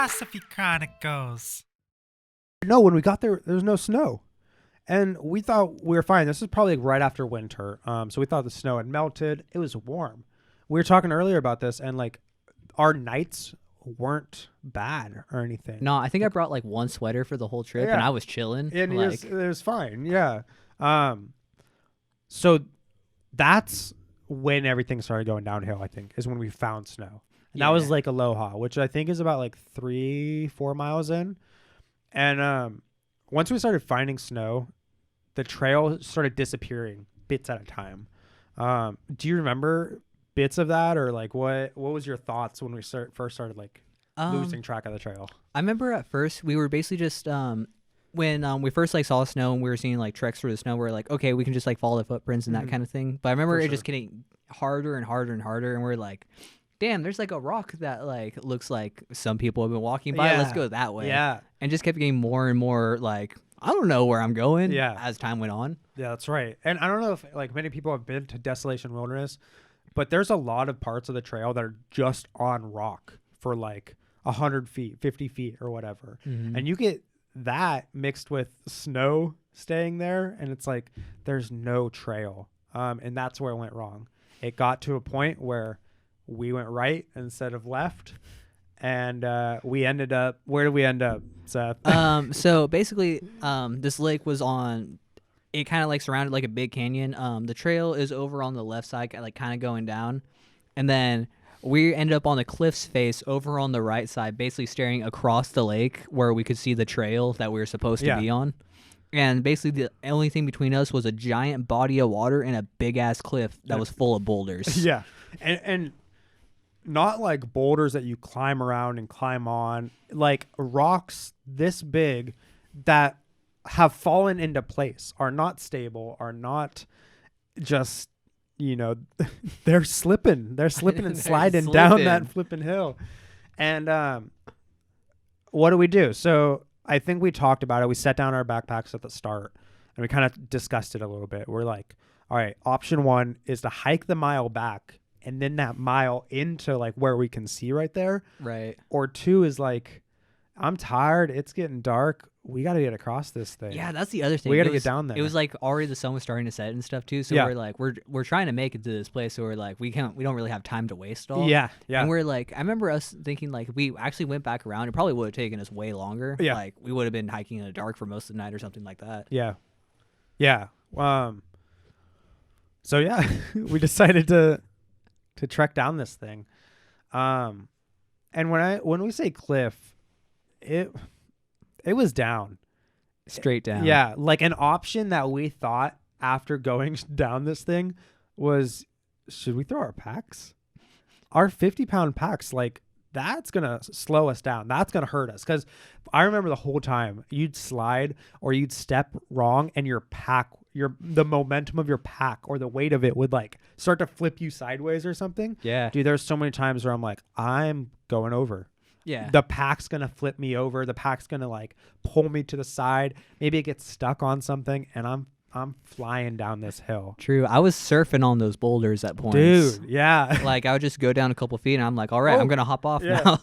Philosophy Chronicles. No, when we got there was no snow. And we thought we were fine. This was probably like right after winter. So we thought the snow had melted. It was warm. We were talking earlier about this, and like our nights weren't bad or anything. No, I think I brought like one sweater for the whole trip, and I was chilling. And like, it was fine. Yeah. So that's when everything started going downhill, I think, is when we found snow. And that was Lake Aloha, which I think is about like 3-4 miles in. And once we started finding snow, the trail started disappearing bits at a time. Do you remember bits of that, or like what was your thoughts when we first started like losing track of the trail? I remember at first we were basically just when we first like saw snow and we were seeing like treks through the snow, we are like, okay, we can just like follow the footprints and that kind of thing. But I remember it just getting harder and harder and harder, and we're like, damn, there's like a rock that like looks like some people have been walking by. Let's go that way. Yeah. And just kept getting more and more like, I don't know where I'm going as time went on. Yeah, that's right. And I don't know if like many people have been to Desolation Wilderness, but there's a lot of parts of the trail that are just on rock for like 100 feet, 50 feet or whatever. And you get that mixed with snow staying there, and it's like there's no trail. And that's where it went wrong. It got to a point where we went right instead of left, and we ended up, where did we end up, Seth? So basically this lake was on, it kind of like surrounded like a big canyon. The trail is over on the left side, like kind of going down, and then we ended up on the cliff's face over on the right side, basically staring across the lake where we could see the trail that we were supposed to be on. And basically the only thing between us was a giant body of water and a big ass cliff that was full of boulders. Yeah. And not like boulders that you climb around and climb on, like rocks this big that have fallen into place, are not stable, are not just, you know, they're slipping and sliding down that flipping hill. And what do we do? So I think we talked about it. We set down our backpacks at the start and we kind of discussed it a little bit. We're like, all right, option one is to hike the mile back and then that mile into like where we can see right there. Right. Or two is like, I'm tired. It's getting dark. We got to get across this thing. Yeah, that's the other thing. We got to get down there. It was like already the sun was starting to set and stuff too. So we're like, we're trying to make it to this place. So we're like, we don't really have time to waste all. Yeah. Yeah. And we're like, I remember us thinking like, if we actually went back around, it probably would have taken us way longer. Yeah. Like we would have been hiking in the dark for most of the night or something like that. Yeah. Yeah. So yeah, we decided to trek down this thing. And when we say cliff, it was down. Straight down. Yeah. Like an option that we thought after going down this thing was, should we throw our packs? Our 50-pound packs, like that's going to slow us down. That's going to hurt us. Because I remember the whole time you'd slide or you'd step wrong and your pack, the momentum of your pack or the weight of it would like start to flip you sideways or something. Yeah. Dude, there's so many times where I'm like, I'm going over. Yeah. The pack's going to flip me over. The pack's going to like pull me to the side. Maybe it gets stuck on something and I'm flying down this hill. True. I was surfing on those boulders at points. Dude, yeah. Like I would just go down a couple feet and I'm like, all right, I'm going to hop off now.